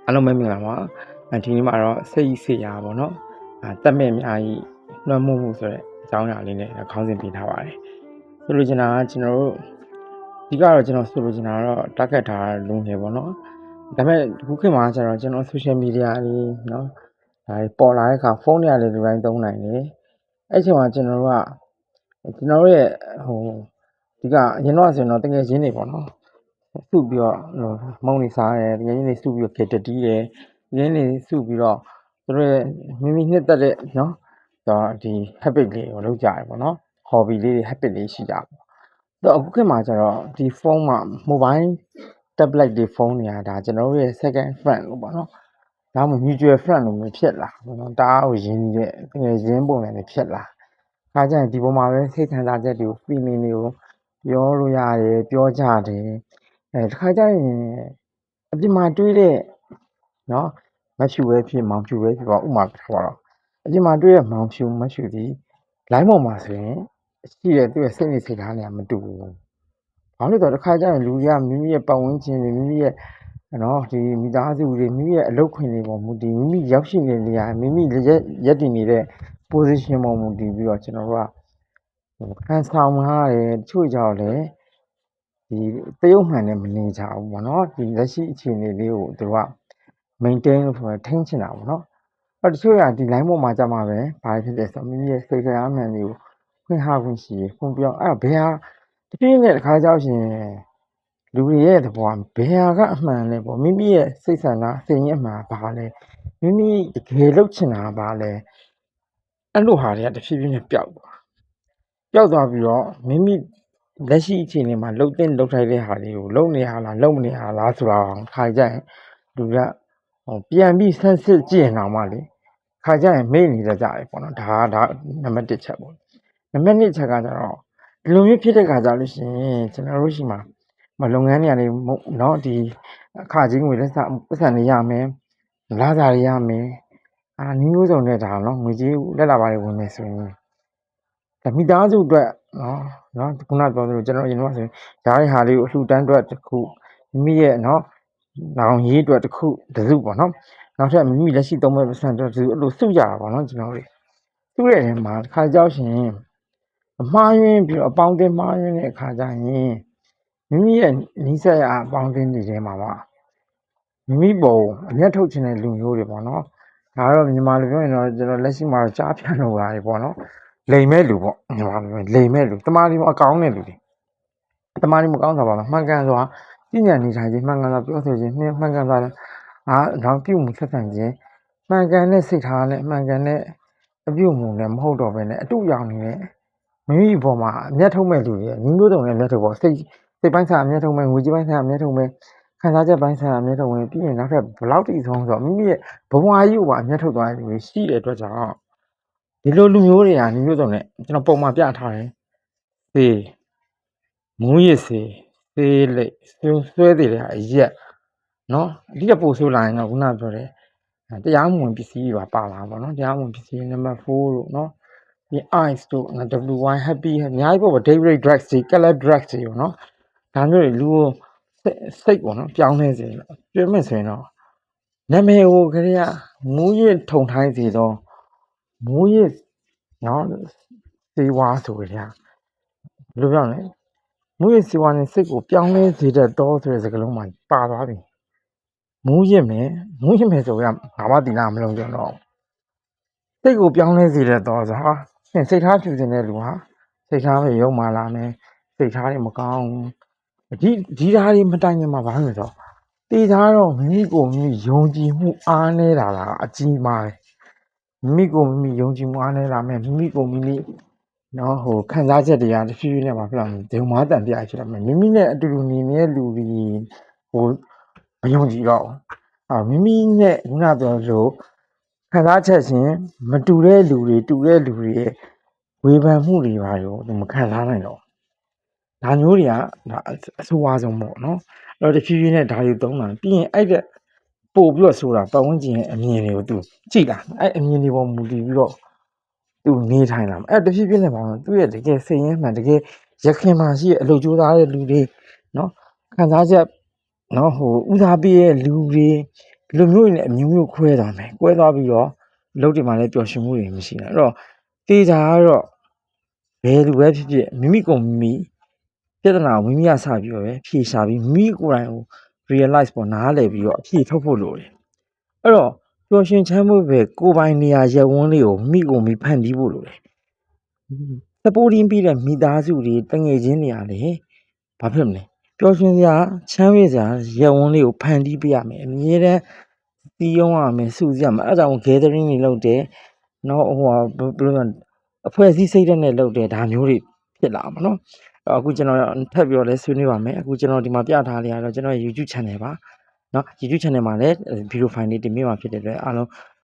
အားလုံးပဲမင်္ဂလာပါဒီနေ့မှာတော့စိတ်စေရပါဘောเนาะတက်မဲ့အများကြီးလွှမ်းမိုးမှုဆိုတဲ့အကြောင်းအရာလေးနဲ့ခေါင်းစဉ်ပေးထားပါတယ်ဆိုလိုချင်တာကကျွန်တော်တို့ဒီကတော့ကျွန်တော်ဆိုလိုချင်တာတော့ target ထားလုံနေပေါ့เนาะဒါပေမဲ့အခုခေတ်မှာကျတော့ကျွန်တော် social media လေးเนาะဒါပေါ်လာတဲ့အခါဖုန်းတွေကလည်းလူတိုင်းသုံးနိုင်တယ်အဲ့ချိန်မှာကျွန်တော်တို့ရဲ့ဒီကအရင်တော့ဆိုရင်တော့တကယ်ချင်းနေပေါ့เนาะစုပြီးတော့မုံနေစားတယ်တကယ်ချင်းနေစုပြီးတော့ခေတ္တတီးတယ်ရင်းနေစုပြီးတော့သူတို့ရဲ့မိမိနှစ်သက်တဲ့เนาะဒီ habit လေးကိုလုပ်ကြရပေါ့เนาะ hobby လေးတွေ habit လေးရှိကြပေါ့တော့အခုခေတ်မှာကျတော့ဒီဖုန်းမှာ mobile tablet တွေဖုန်းတွေကဒါကျွန်တော်တို့ရဲ့ second friend လို့ပေါ့เนาะဒါမှ mutual friend လို့မျိုးဖြစ်လာပေါ့เนาะတအားကိုရင်းနေတဲ့တကယ်ရင်းပုံစံတွေဖြစ်လာခါကျရင်ဒီပုံမှာပဲစိတ်ခံစားချက်တွေကို feeling တွေကိုပြောလို့ရတယ်ပြောကြတယ်တခါကျရင်အပြင်မှာတွေးတဲ့เนาะမဖြူပဲဖြစ်မောင်ဖြူပဲဖြစ်ပါဥမာပြောတော့အပြင်မှာတွေးတဲ့မောင်ဖြူမဖြူဒီ line ပေါ်မှာဆိုရင်ရှိတဲ့သူ့ရဲ့စိတ်နေစိတ်ထားတွေကမတူဘူးဘာလို့လဲဆိုတော့တခါကျရင်လူတွေကမိမိရဲ့ပတ်ဝန်းကျင်တွေမိမိရဲ့နော်ဒီမိသားစုတွေမိမိရဲ့အလုပ်ခွင်တွေပေါ်မူတည်မိမိရောက်ရှိနေတဲ့နေရာမိမိရက်တည်နေတဲ့ position ပေါ်မူတည်ပြီးတော့ကျွန်တော်တို့ကခံဆောင်ရတယ်တချို့ကြောင့်လည်းဒီတရုတ်မှန်နဲ့မနေကြဘူးပေါ့နော်ဒီလက်ရှိအခြေအနေလေးကိုသူက maintain လို့ဆိုရင်ထိန်းချင်တာပေါ့နော်တချို့ကဒီ line ပေါ်မှာကြမှာပဲဘာဖြစ်လဲဆိုတော့မိမိရဲ့စိတ်ထားမှန်တွေကိုဖွင့်ဟခွင့်ရှိရဖွင့်ပြောအဲ့တော့ဘယ်ဟာတပြည့်နဲ့တစ်ခါကြောက်ရှင်လူတွေရဲ့သဘောဘယ်ဟာကအမှန်လဲပေါ့မိမိရဲ့စိတ်ဆန္ဒစိတ်ရင်းအမှန်ဘာလဲမိမိတကယ်လုပ်ချင်တာဘာလဲအဲ့လိုဟာတွေကတဖြည်းဖြည်းနဲ့ပျောက်သွားပြီးတော့မိမိလက်ရှိအခြေအနေမှာလှုပ်တဲ့လှုပ်ထိုက်တဲ့ဟာလေးကိုလုံနေရလားလုံမနေရလားဆိုတာခါကြရင်လူကပြန်ပြီးဆန်းစစ်ကြည့်ရင်တော့မှလေခါကြရင်မေ့နေကြတယ်ပေါ့နော်ဒါနံပါတ်1ချက်ပေါ့နံပါတ်2ချက်ကကျတော့ဒီလိုမျိုးဖြစ်တဲ့ခါကြလို့ရှိရင်ကျွန်တော်တို့ရှိမှာလုပ်ငန်းတွေကနေเนาะဒီအခါချင်းငွေလက်ပတ်စံတွေရမယ်လစာတွေရမယ်နည်းမျိုးစုံနဲ့ဒါเนาะငွေကြီးလက်လာပါတယ်ဝင်မယ်ဆိုရင်ဒါမိသားစုအတွက်เนาะခုနပြောသလိုကျွန်တော်အရင်ကဆိုရင်ဓာတ်ရဟာလေးကိုအလှူဒန်းအတွက်တစ်ခုမိမိရဲ့เนาะနောင်ရေးအတွက်တစ်ခုတစုပေါ့เนาะနောက်ထပ်မိမိလက်ရှိသုံးမဲ့ပတ်စံအတွက်တစုအဲ့လိုစုကြတာပေါ့เนาะကျွန်တော်တို့စုတဲ့နေရာမှာတစ်ခါကြောက်ရှင်အမှားယွင်းပြီးတော့အပေါင်းအသင်းမှားယွင်းတဲ့အခါကျရင်မိမိရဲ့နီးစပ်ရာအပေါင်းအသင်းတွေထဲမှာမိမိပုံအမျက်ထုတ်ခြင်းတဲ့လူမျိုးတွေပေါ့နော်ဒါကတော့မြန်မာလူပြောရင်တော့ကျွန်တော်လက်ရှိမှာကြားပြန်လို့ရတယ်ပေါ့နော်လိမ်မဲ့လူပေါ့မြန်မာလူလိမ်မဲ့လူတမားဒီမအကောင်းတဲ့လူတွေတမားဒီမကောင်းတာပါလားမှန်ကန်စွာပြညာနေထိုင်ခြင်းမှန်ကန်စွာပြောဆိုခြင်းမှန်ကန်စွာတော့ပြုမှုဆက်ဆံခြင်းမှန်ကန်တဲ့စိတ်ထားနဲ့မှန်ကန်တဲ့အပြုအမူနဲ့မဟုတ်တော့ဘဲနဲ့အတူရောင်နေတဲ့မိမိပေါ်မှာအမျက်ထုတ်မဲ့လူတွေညီမျိုးတုံနဲ့အမျက်ထုတ်ပေါ့စိတ်ပိုင်းဆိုင်အမျက်ထုတ်မဲ့ငွေကြီးပိုင်းဆိုင်အမျက်ထုတ်မဲ့ခံစားချက်ပိုင်းဆိုင်အမျက်ထုတ်မဲ့ပြီးရင်နောက်ထပ်ဘလောက်တိဆုံးဆိုတော့မိမိရဲ့ဘဝကြီးကိုပါအမျက်ထုတ်သွားတဲ့လူတွေရှိတဲ့အတွက်ကြောင့်ဒီလိုလူမျိုးတွေကညီမျိုးတုံနဲ့ကျွန်တော်ပုံမှန်ပြထားတယ်စေမူးရစ်စေလိတ်ဆွဲသေးတယ်အရက်နော်အဓိကပို့ဆိုးလာရင်တော့ခုနပြောတယ်တရားမဝင်ပစ္စည်းတွေပါလာပါတော့တရားမဝင်ပစ္စည်းနံပါတ်4လို့နော်ဒီ ice တို့ WY happy အများကြီးပေါ့ daybreak drugs တွေ color drugs တွေပေါ့နော်ဒါမျိုးတွေလူကိုစိတ်ပေါ့နော်ပြောင်းလဲစေတယ်ပြောမယ်ဆိုရင်တော့နာမည်ကိုခရီးကမူးရစ်ထုံထိုင်းစေတော့မူးရစ်နော်စေဝါဆိုကြတယ်ဘယ်လိုပြောလဲမူးရစ်စေဝါနဲ့စိတ်ကိုပြောင်းလဲစေတဲ့တော့ဆိုတဲ့စကားလုံးမှာပါသွားပြီမူးရစ်မယ်ဆိုရင်ဘာမှတိနာမလုံးကြတော့စိတ်ကိုပြောင်းလဲစေတဲ့တော့ဆိုဟာစိတ်ထားဖြူစင်တဲ့လူဟာစိတ်ထားပဲရုံမာလာမယ်စိတ်ထားတွေမကောင်းဒီဓာတ်တွေမတိုင်ခင်မှာဘာလို့လဲဆိုတော့တေးသားတော့မိမိကိုမိမိယုံကြည်မှုအားနည်းတာလားအကြီးမားတယ်မိမိကိုမိမိယုံကြည်မှုအားနည်းလာမယ်မိမိကိုမိမိနော်ခံစားချက်တွေကတဖြည်းဖြည်းနဲ့ဖြစ်လာမယ်ဒုံမာတန်ပြဖြစ်လာမယ်မိမိနဲ့အတူတူနေနေတဲ့လူတွေမယုံကြည်တော့မိမိနဲ့ခုနပြောလို့ခံစားချက်ချင်းမတူတဲ့လူတွေတူတဲ့လူတွေရဲ့ဝေဖန်မှုတွေပါရောမခံစားနိုင်တော့ဒါမျိုးတွေကဒါအဆိုးအဆုံးပေါ့နော်အဲ့တော့တဖြည်းဖြည်းနဲ့ဓာတ်တွေသုံးလာပြီးရင်အဲ့တဲ့ပို့ပြီးတော့ဆိုတာပတ်ဝန်းကျင်ရဲ့အမြင်တွေကိုသူကြည့်လာအဲ့အမြင်တွေပေါ်မူတည်ပြီးတော့သူနေထိုင်လာအဲ့တဖြည်းဖြည်းနဲ့ပေါ့နော်သူ့ရဲ့တကယ်စိတ်ရင်းမှန်တကယ်ရခင်မှာရှိတဲ့အလုပ်ကြိုးစားတဲ့လူတွေနော်ခံစားချက်နော်ဦးစားပေးတဲ့လူတွေ ဒီလိုမျိုးနဲ့အမျိုးမျိုးခွဲသွားမယ်ကွဲသွားပြီးတော့အလုပ်တွေမှာလည်းပျော်ရွှင်မှုတွေမရှိဘူးအဲ့တော့တေချာကတော့ဘယ်လူပဲဖြစ်ဖြစ်မိမိကိုမိမိပြဿနာကိုမိမိကစပြီးတော့ပဲဖြေရှာပြီးမိမိကိုယ်တိုင်ကို realize ပေါ့နားလည်ပြီးတော့အဖြေထုတ်ဖို့လိုတယ်အဲ့တော့ပျော်ရွှင်ချမ်းသာပဲကိုယ်ပိုင်နေရာရက်ဝန်းလေးကိုမိကိုမိဖန်တီးဖို့လိုတယ် supporting ပြီးတဲ့မိသားစုတွေတငယ်ချင်းတွေအားလေဘာဖြစ်မလဲပျော်ရွှင်စရာချမ်းမြေ့စရာရက်ဝန်းလေးကိုဖန်တီးပေးရမယ်အမြဲတမ်းတီးရုံးရမယ်စုစည်းရမယ်အဲ့ဒါကြောင့် gathering တွေလုပ်တယ်နော်ဟိုဟာဘယ်လိုလဲအဖွဲ့အစည်းစိတ်ဓာတ်နဲ့လုပ်တယ်ဒါမျိုးတွေဖြစ်လာမှာနော်အခုကျွန်တော်ထပ်ပြီးတော့လဲဆွေးနွေးပါမယ်အခုကျွန်တော်ဒီမှာပြထားလေးရတော့ကျွန်တော်ရဲ့ YouTube channel ပါနော် YouTube channel မှာလည်း video file လေးတင်ပြမှာဖြစ်တဲ့အတွက်အားလုံး